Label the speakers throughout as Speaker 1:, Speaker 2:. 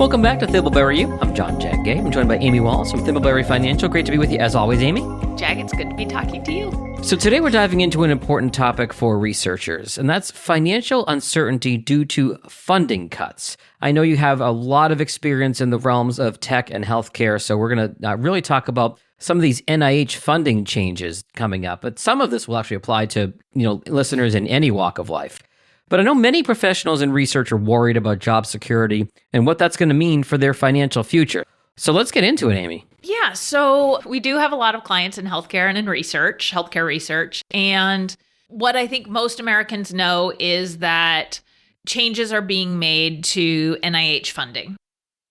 Speaker 1: Welcome back to ThimbleberryU. I'm John Jack Gay. I'm joined by Amy Wallace from Thimbleberry Financial. Great to be with you as always, Amy.
Speaker 2: Jack, it's good to be talking to you.
Speaker 1: So today we're diving into an important topic for researchers, and that's financial uncertainty due to funding cuts. I know you have a lot of experience in the realms of tech and healthcare, so we're going to really talk about some of these NIH funding changes coming up. But some of this will actually apply to, listeners in any walk of life. But I know many professionals and research are worried about job security and what that's going to mean for their financial future. So let's get into it, Amy.
Speaker 2: Yeah, so we do have a lot of clients in healthcare and in research, healthcare research. And what I think most Americans know is that changes are being made to NIH funding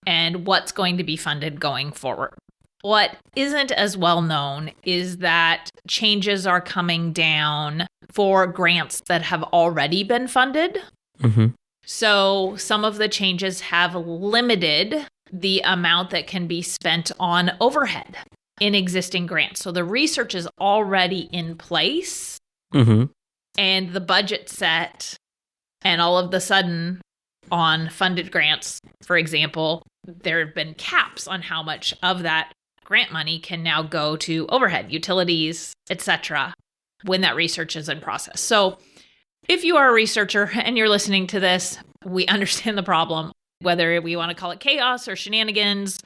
Speaker 2: and what's going to be funded going forward. What isn't as well known is that changes are coming down for grants that have already been funded.
Speaker 1: Mm-hmm.
Speaker 2: So some of the changes have limited the amount that can be spent on overhead in existing grants. So the research is already in place and the budget set, and all of the sudden on funded grants, for example, there have been caps on how much of that grant money can now go to overhead, utilities, etc., when that research is in process. So if you are a researcher and you're listening to this, we understand the problem, whether we want to call it chaos or shenanigans.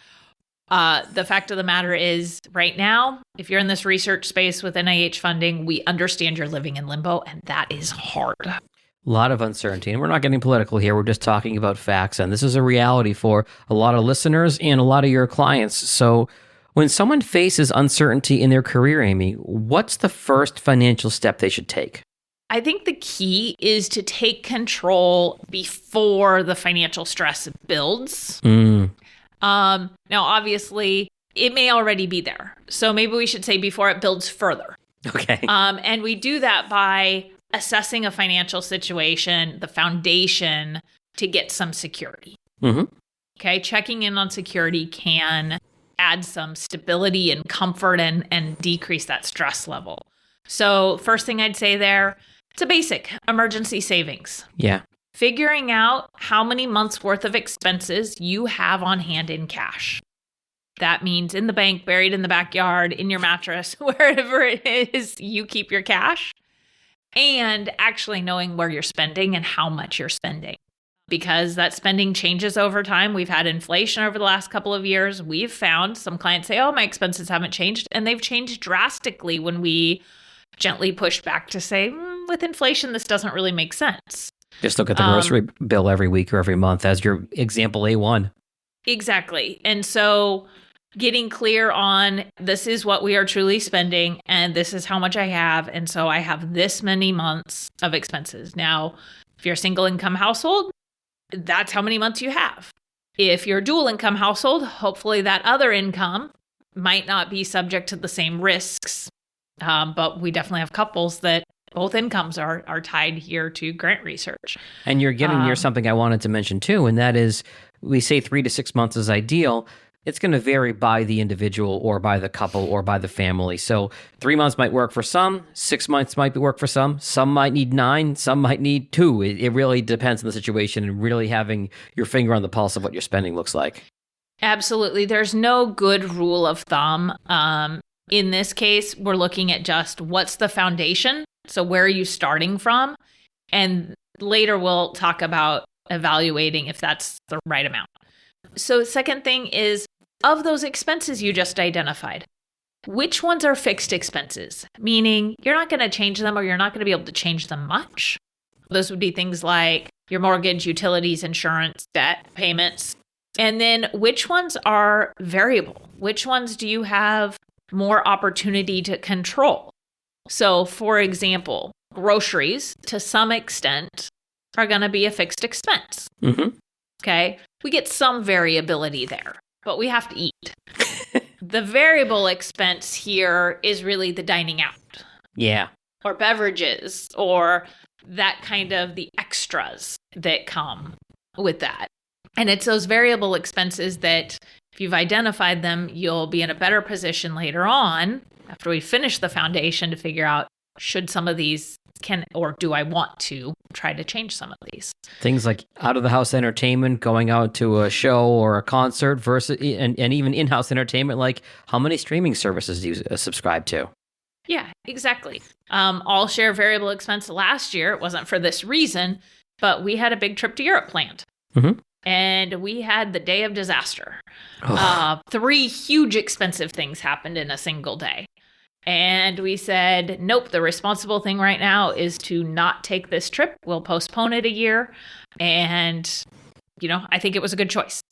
Speaker 2: The fact of the matter is right now, if you're in this research space with NIH funding, we understand you're living in limbo, and that is hard.
Speaker 1: A lot of uncertainty, and we're not getting political here. We're just talking about facts, and this is a reality for a lot of listeners and a lot of your clients. So when someone faces uncertainty in their career, Amy, what's the first financial step they should take?
Speaker 2: I think the key is to take control before the financial stress builds. Now, obviously, it may already be there. So maybe we should say before it builds further.
Speaker 1: Okay.
Speaker 2: And we do that by assessing a financial situation, the foundation, to get some security.
Speaker 1: Mm-hmm.
Speaker 2: Okay, checking in on security can add some stability and comfort and decrease that stress level. So first thing I'd say there, it's a basic emergency savings.
Speaker 1: Yeah.
Speaker 2: Figuring out how many months worth of expenses you have on hand in cash. That means in the bank, buried in the backyard, in your mattress, wherever it is you keep your cash. And actually knowing where you're spending and how much you're spending. Because that spending changes over time. We've had inflation over the last couple of years. We've found some clients say, oh, my expenses haven't changed. And they've changed drastically when we gently pushed back to say, with inflation, this doesn't really make sense.
Speaker 1: Just look at the grocery bill every week or every month as your example A1.
Speaker 2: Exactly. And so getting clear on this is what we are truly spending and this is how much I have. And so I have this many months of expenses. Now, if you're a single income household, that's how many months you have. If you're a dual income household, hopefully that other income might not be subject to the same risks. But we definitely have couples that both incomes are tied here to grant research.
Speaker 1: And you're getting near something I wanted to mention too, and that is we say 3 to 6 months is ideal. It's going to vary by the individual or by the couple or by the family. So 3 months might work for some, 6 months might work for some might need 9, some might need 2. It really depends on the situation and really having your finger on the pulse of what your spending looks like.
Speaker 2: Absolutely. There's no good rule of thumb. In this case, we're looking at just what's the foundation. So where are you starting from? And later we'll talk about evaluating if that's the right amount. So the second thing is, of those expenses you just identified, which ones are fixed expenses? Meaning you're not going to change them or you're not going to be able to change them much. Those would be things like your mortgage, utilities, insurance, debt payments. And then which ones are variable? Which ones do you have more opportunity to control? So for example, groceries to some extent are going to be a fixed expense.
Speaker 1: Mm-hmm.
Speaker 2: Okay. We get some variability there, but we have to eat. The variable expense here is really the dining out.
Speaker 1: Yeah.
Speaker 2: Or beverages or that kind of the extras that come with that. And it's those variable expenses that if you've identified them, you'll be in a better position later on after we finish the foundation to figure out should some of these or do I want to try to change some of these?
Speaker 1: Things like out-of-the-house entertainment, going out to a show or a concert versus, and even in-house entertainment, like how many streaming services do you subscribe to?
Speaker 2: Yeah, exactly. All share variable expense last year. It wasn't for this reason, but we had a big trip to Europe planned.
Speaker 1: Mm-hmm.
Speaker 2: And we had the day of disaster.
Speaker 1: Oh.
Speaker 2: 3 huge expensive things happened in a single day. And we said, nope, the responsible thing right now is to not take this trip. We'll postpone it a year. And, I think it was a good choice.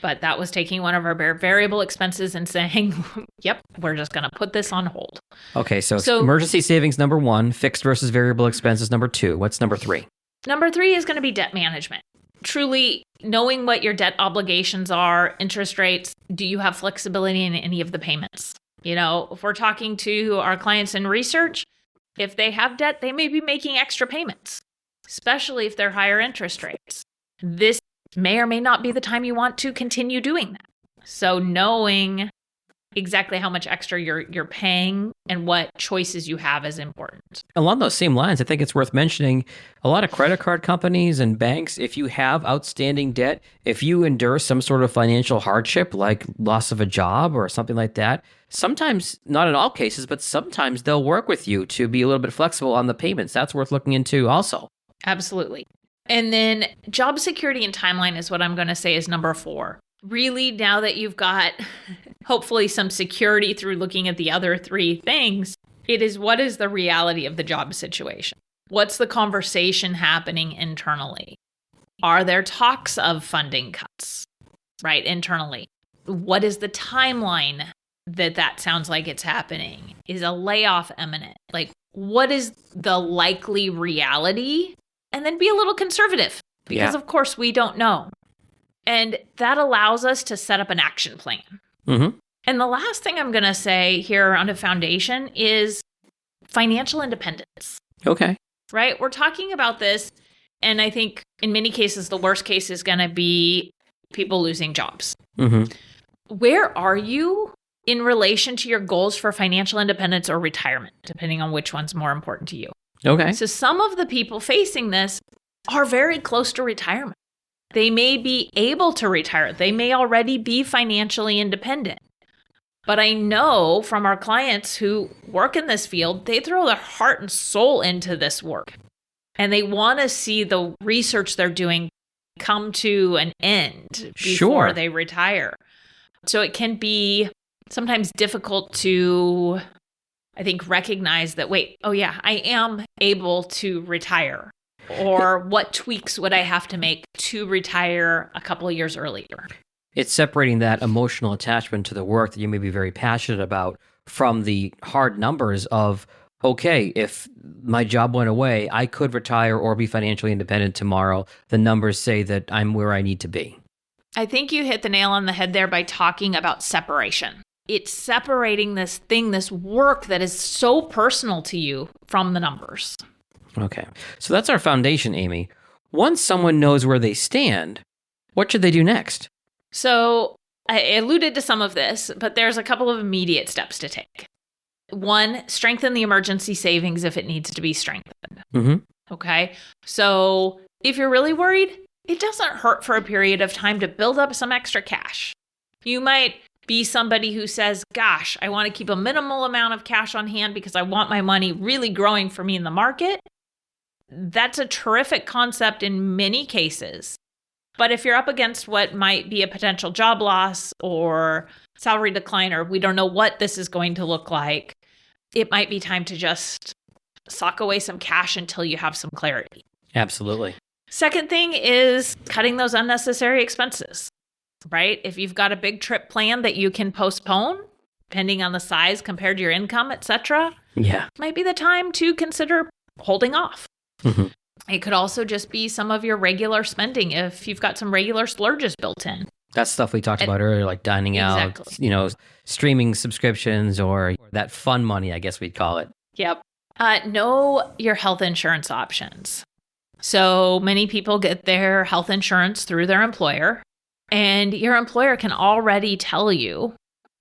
Speaker 2: But that was taking one of our variable expenses and saying, yep, we're just going to put this on hold.
Speaker 1: Okay, so emergency savings, number 1, fixed versus variable expenses, number 2. What's number 3? Number
Speaker 2: 3 is going to be debt management. Truly knowing what your debt obligations are, interest rates, do you have flexibility in any of the payments? If we're talking to our clients in research, if they have debt, they may be making extra payments, especially if they're higher interest rates. This may or may not be the time you want to continue doing that. So knowing exactly how much extra you're paying and what choices you have is important.
Speaker 1: Along those same lines, I think it's worth mentioning a lot of credit card companies and banks, if you have outstanding debt, if you endure some sort of financial hardship like loss of a job or something like that, sometimes, not in all cases, but sometimes they'll work with you to be a little bit flexible on the payments. That's worth looking into also.
Speaker 2: Absolutely. And then job security and timeline is what I'm going to say is number 4. Really, now that you've got hopefully some security through looking at the other 3 things, it is what is the reality of the job situation? What's the conversation happening internally? Are there talks of funding cuts, right, internally? What is the timeline that sounds like it's happening? Is a layoff imminent? Like, what is the likely reality? And then be a little conservative because, of course, we don't know. And that allows us to set up an action plan.
Speaker 1: Mm-hmm.
Speaker 2: And the last thing I'm going to say here around a foundation is financial independence.
Speaker 1: Okay.
Speaker 2: Right? We're talking about this, and I think in many cases, the worst case is going to be people losing jobs.
Speaker 1: Mm-hmm.
Speaker 2: Where are you in relation to your goals for financial independence or retirement, depending on which one's more important to you?
Speaker 1: Okay.
Speaker 2: So some of the people facing this are very close to retirement. They may be able to retire. They may already be financially independent. But I know from our clients who work in this field, they throw their heart and soul into this work. And they want to see the research they're doing come to an end before they retire. So it can be sometimes difficult to, I think, recognize that, wait, oh yeah, I am able to retire. Or what tweaks would I have to make to retire a couple of years earlier?
Speaker 1: It's separating that emotional attachment to the work that you may be very passionate about from the hard numbers of, okay, if my job went away, I could retire or be financially independent tomorrow. The numbers say that I'm where I need to be.
Speaker 2: I think you hit the nail on the head there by talking about separation. It's separating this work that is so personal to you from the numbers.
Speaker 1: Okay. So that's our foundation, Amy. Once someone knows where they stand, what should they do next?
Speaker 2: So I alluded to some of this, but there's a couple of immediate steps to take. 1, strengthen the emergency savings if it needs to be strengthened.
Speaker 1: Mm-hmm.
Speaker 2: Okay. So if you're really worried, it doesn't hurt for a period of time to build up some extra cash. You might be somebody who says, gosh, I want to keep a minimal amount of cash on hand because I want my money really growing for me in the market. That's a terrific concept in many cases. But if you're up against what might be a potential job loss or salary decline, or we don't know what this is going to look like, it might be time to just sock away some cash until you have some clarity.
Speaker 1: Absolutely.
Speaker 2: Second thing is cutting those unnecessary expenses, right? If you've got a big trip planned that you can postpone, depending on the size compared to your income, etc., might be the time to consider holding off.
Speaker 1: Mm-hmm.
Speaker 2: It could also just be some of your regular spending if you've got some regular splurges built in.
Speaker 1: That's stuff we talked about earlier, like dining out, streaming subscriptions, or that fun money, I guess we'd call it.
Speaker 2: Yep. Know your health insurance options. So many people get their health insurance through their employer, and your employer can already tell you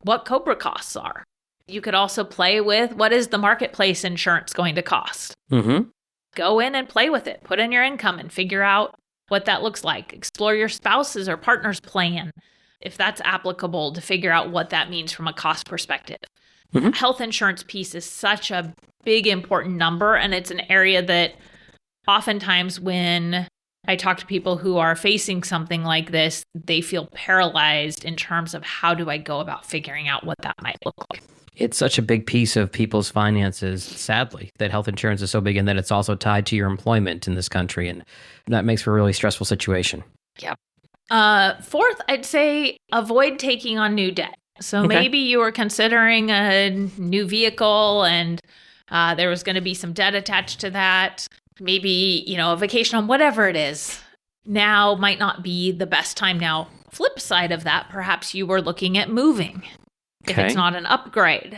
Speaker 2: what COBRA costs are. You could also play with what is the marketplace insurance going to cost.
Speaker 1: Mm-hmm.
Speaker 2: go in and play with it. Put in your income and figure out what that looks like. Explore your spouse's or partner's plan, if that's applicable, to figure out what that means from a cost perspective. Health insurance piece is such a big, important number. And it's an area that oftentimes when I talk to people who are facing something like this, they feel paralyzed in terms of how do I go about figuring out what that might look like.
Speaker 1: It's such a big piece of people's finances, sadly, that health insurance is so big and that it's also tied to your employment in this country. And that makes for a really stressful situation.
Speaker 2: Yep. Fourth, I'd say avoid taking on new debt. So maybe you were considering a new vehicle and there was going to be some debt attached to that. Maybe, a vacation home, whatever it is. Now might not be the best time. Now, flip side of that, perhaps you were looking at moving. If it's not an upgrade,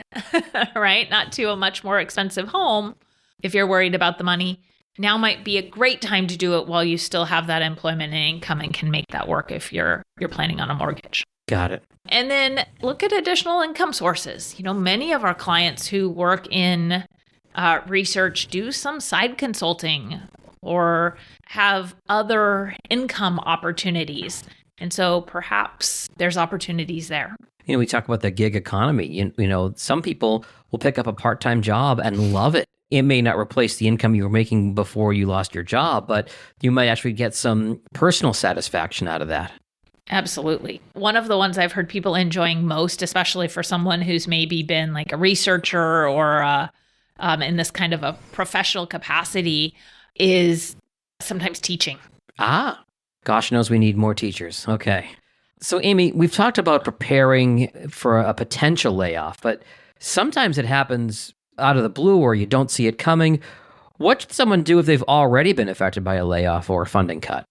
Speaker 2: right? Not to a much more expensive home. If you're worried about the money, now might be a great time to do it while you still have that employment and income and can make that work if you're planning on a mortgage.
Speaker 1: Got it.
Speaker 2: And then look at additional income sources. Many of our clients who work in research do some side consulting or have other income opportunities. And so perhaps there's opportunities there.
Speaker 1: We talk about the gig economy. Some people will pick up a part-time job and love it. It may not replace the income you were making before you lost your job, but you might actually get some personal satisfaction out of that.
Speaker 2: Absolutely. One of the ones I've heard people enjoying most, especially for someone who's maybe been like a researcher or in this kind of a professional capacity, is sometimes teaching.
Speaker 1: Gosh knows we need more teachers. Okay. So Amy, we've talked about preparing for a potential layoff, but sometimes it happens out of the blue or you don't see it coming. What should someone do if they've already been affected by a layoff or a funding cut?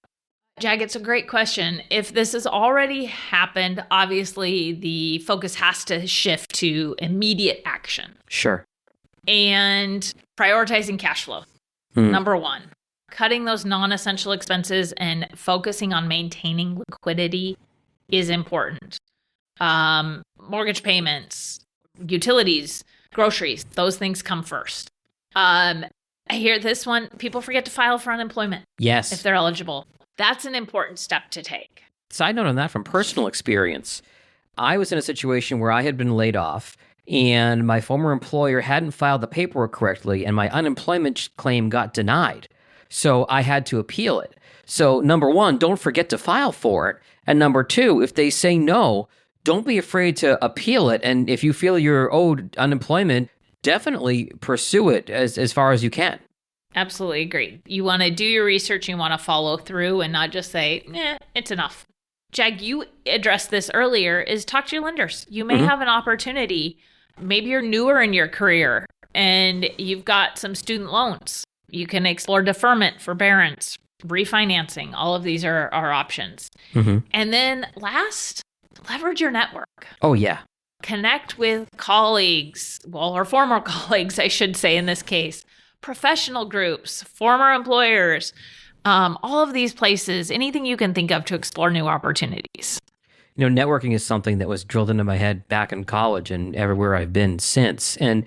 Speaker 2: Jag, it's a great question. If this has already happened, obviously the focus has to shift to immediate action.
Speaker 1: Sure.
Speaker 2: And prioritizing cash flow. Number one, cutting those non-essential expenses and focusing on maintaining liquidity is important. Mortgage payments, utilities, groceries, those things come first. I hear this one, people forget to file for unemployment.
Speaker 1: Yes.
Speaker 2: If they're eligible. That's an important step to take.
Speaker 1: Side note on that from personal experience, I was in a situation where I had been laid off and my former employer hadn't filed the paperwork correctly and my unemployment claim got denied. So I had to appeal it. So number one, don't forget to file for it. And number two, if they say no, don't be afraid to appeal it. And if you feel you're owed unemployment, definitely pursue it as far as you can.
Speaker 2: Absolutely agree. You want to do your research, you want to follow through and not just say, it's enough. Jag, you addressed this earlier, is talk to your lenders. You may have an opportunity. Maybe you're newer in your career and you've got some student loans. You can explore deferment, forbearance, refinancing. All of these are options. And then last, leverage your network.
Speaker 1: Oh, yeah.
Speaker 2: Connect with colleagues, or former colleagues, I should say in this case, professional groups, former employers, all of these places, anything you can think of to explore new opportunities.
Speaker 1: Networking is something that was drilled into my head back in college and everywhere I've been since. And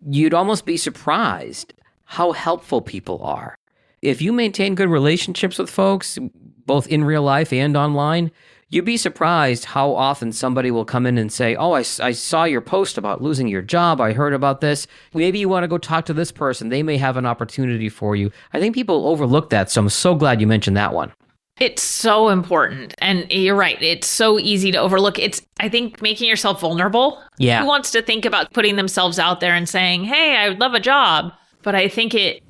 Speaker 1: you'd almost be surprised how helpful people are. If you maintain good relationships with folks, both in real life and online, you'd be surprised how often somebody will come in and say, I saw your post about losing your job. I heard about this. Maybe you want to go talk to this person. They may have an opportunity for you. I think people overlook that. So I'm so glad you mentioned that one.
Speaker 2: It's so important. And you're right. It's so easy to overlook. It's, I think, making yourself vulnerable.
Speaker 1: Yeah.
Speaker 2: Who wants to think about putting themselves out there and saying, hey, I would love a job. But I think it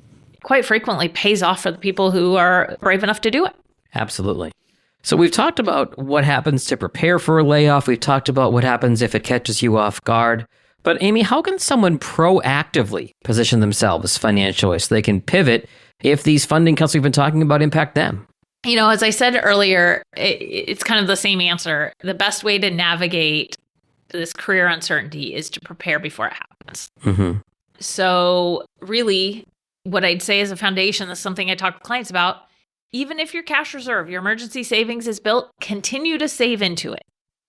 Speaker 2: quite frequently pays off for the people who are brave enough to do it.
Speaker 1: Absolutely. So we've talked about what happens to prepare for a layoff. We've talked about what happens if it catches you off guard. But Amy, how can someone proactively position themselves financially so they can pivot if these funding cuts we've been talking about impact them?
Speaker 2: As I said earlier, it's kind of the same answer. The best way to navigate this career uncertainty is to prepare before it happens. So really, what I'd say as a foundation, that's something I talk to clients about. Even if your cash reserve, your emergency savings is built, continue to save into it.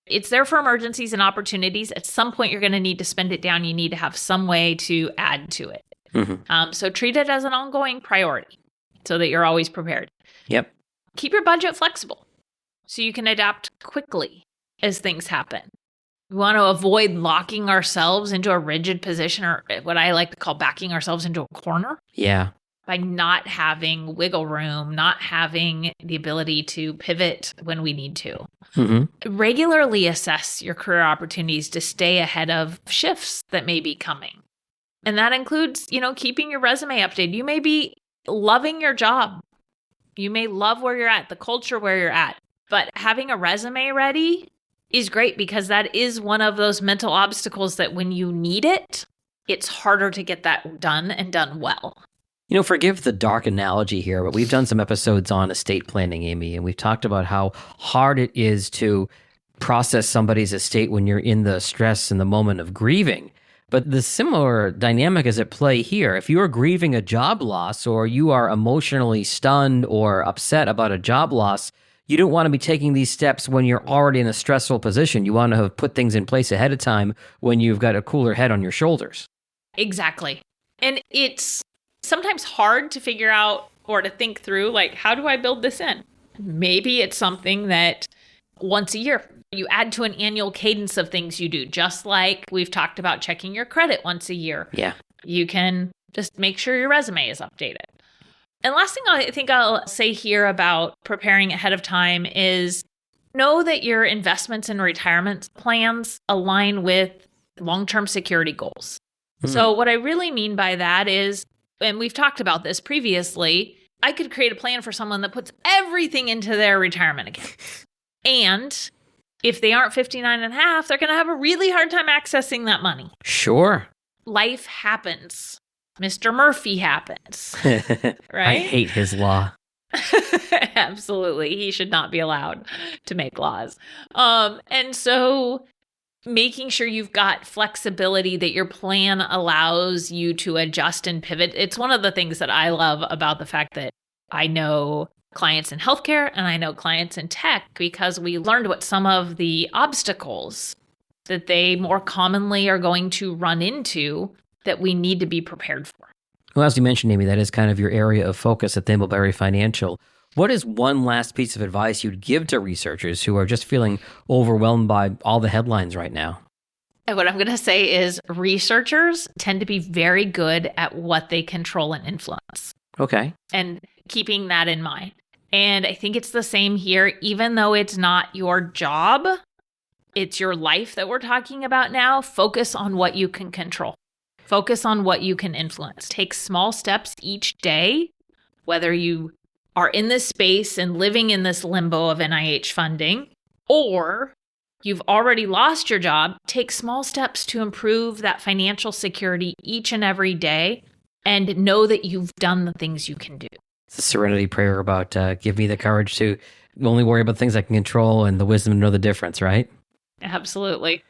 Speaker 2: It's there for emergencies and opportunities. At some point, you're going to need to spend it down. You need to have some way to add to it. So treat it as an ongoing priority so that you're always prepared.
Speaker 1: Yep.
Speaker 2: Keep your budget flexible so you can adapt quickly as things happen. We want to avoid locking ourselves into a rigid position, or what I like to call backing ourselves into a corner.
Speaker 1: Yeah.
Speaker 2: By not having wiggle room, not having the ability to pivot when we need to. Regularly assess your career opportunities to stay ahead of shifts that may be coming. And that includes, keeping your resume updated. You may be loving your job. You may love where you're at, the culture where you're at. But having a resume ready is great, because that is one of those mental obstacles that when you need it, it's harder to get that done and done well.
Speaker 1: Forgive the dark analogy here, but we've done some episodes on estate planning, Amy, and we've talked about how hard it is to process somebody's estate when you're in the stress and the moment of grieving. But the similar dynamic is at play here. If you are grieving a job loss, or you are emotionally stunned or upset about a job loss, you don't want to be taking these steps when you're already in a stressful position. You want to have put things in place ahead of time when you've got a cooler head on your shoulders.
Speaker 2: Exactly. And it's sometimes hard to figure out or to think through, like, how do I build this in? Maybe it's something that once a year you add to an annual cadence of things you do, just like we've talked about checking your credit once a year.
Speaker 1: Yeah.
Speaker 2: You can just make sure your resume is updated. And last thing I think I'll say here about preparing ahead of time is know that your investments and retirement plans align with long-term security goals. So what I really mean by that is, and we've talked about this previously, I could create a plan for someone that puts everything into their retirement account. And if they aren't 59 and a half, they're going to have a really hard time accessing that money.
Speaker 1: Sure.
Speaker 2: Life happens. Mr. Murphy happens. Right?
Speaker 1: I hate his law.
Speaker 2: Absolutely. He should not be allowed to make laws. And so making sure you've got flexibility, that your plan allows you to adjust and pivot. It's one of the things that I love about the fact that I know clients in healthcare and I know clients in tech, because we learned what some of the obstacles that they more commonly are going to run into that we need to be prepared for.
Speaker 1: Well, as you mentioned, Amy, that is kind of your area of focus at Thimbleberry Financial. What is one last piece of advice you'd give to researchers who are just feeling overwhelmed by all the headlines right now?
Speaker 2: And what I'm going to say is researchers tend to be very good at what they control and influence.
Speaker 1: Okay.
Speaker 2: And keeping that in mind. And I think it's the same here, even though it's not your job, it's your life that we're talking about now. Focus on what you can control. Focus on what you can influence. Take small steps each day, whether you are in this space and living in this limbo of NIH funding, or you've already lost your job. Take small steps to improve that financial security each and every day, and know that you've done the things you can do.
Speaker 1: It's a serenity prayer about give me the courage to only worry about things I can control and the wisdom to know the difference, right?
Speaker 2: Absolutely.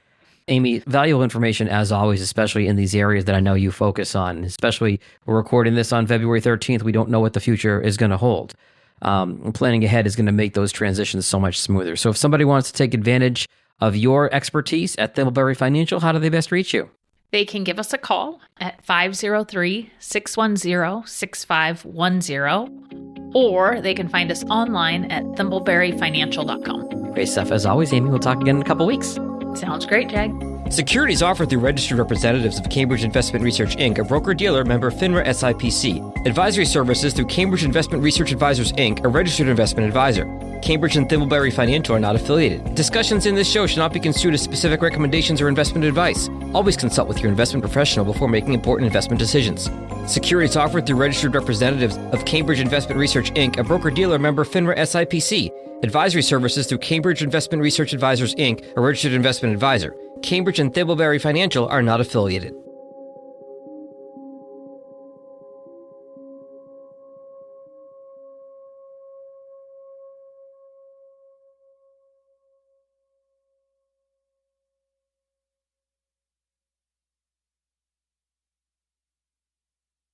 Speaker 1: Amy, valuable information as always, especially in these areas that I know you focus on. Especially, we're recording this on February 13th. We don't know what the future is going to hold. Planning ahead is going to make those transitions so much smoother. So if somebody wants to take advantage of your expertise at Thimbleberry Financial, how do they best reach you?
Speaker 2: They can give us a call at 503-610-6510, or they can find us online at thimbleberryfinancial.com.
Speaker 1: Great stuff. As always, Amy, we'll talk again in a couple weeks.
Speaker 2: Sounds great, Jag.
Speaker 1: Securities offered through registered representatives of Cambridge Investment Research, Inc., a broker-dealer member FINRA SIPC. Advisory services through Cambridge Investment Research Advisors, Inc., a registered investment advisor. Cambridge and Thimbleberry Financial are not affiliated. Discussions in this show should not be construed as specific recommendations or investment advice. Always consult with your investment professional before making important investment decisions. Securities offered through registered representatives of Cambridge Investment Research, Inc., a broker-dealer member FINRA SIPC. Advisory services through Cambridge Investment Research Advisors, Inc., a registered investment advisor. Cambridge and Thimbleberry Financial are not affiliated.